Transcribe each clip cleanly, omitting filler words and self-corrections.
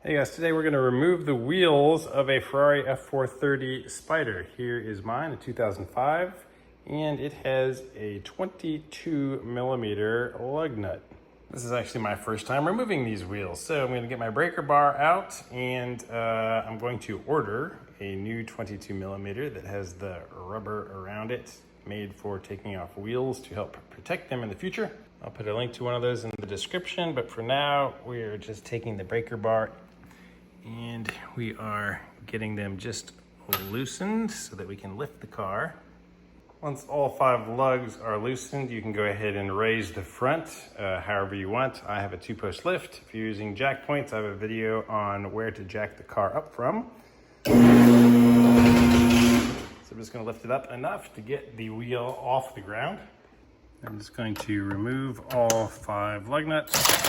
Hey guys, today we're going to remove the wheels of a Ferrari F430 Spider. Here is mine, a 2005, and it has a 22 millimeter lug nut. This is actually my first time removing these wheels, so I'm going to get my breaker bar out and I'm going to order a new 22 millimeter that has the rubber around it, made for taking off wheels to help protect them in the future. I'll put a link to one of those in the description, but for now, we're just taking the breaker bar and we are getting them just loosened so that we can lift the car. Once all 5 lugs are loosened, you can go ahead and raise the front however you want. I have a 2-push lift. If you're using jack points, I have a video on where to jack the car up from. So I'm just going to lift it up enough to get the wheel off the ground. I'm just going to remove all 5 lug nuts.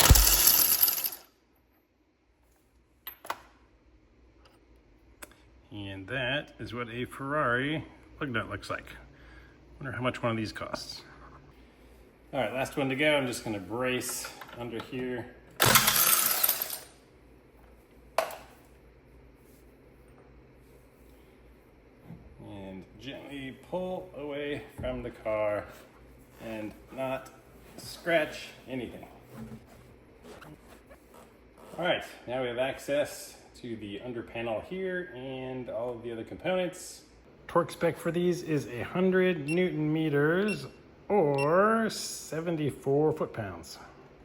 And that is what a Ferrari lug nut looks like. Wonder how much one of these costs. All right, last one to go. I'm just gonna brace under here. And gently pull away from the car and not scratch anything. All right, now we have access to the under panel here and all of the other components. Torque spec for these is 100 Newton meters or 74 foot-pounds.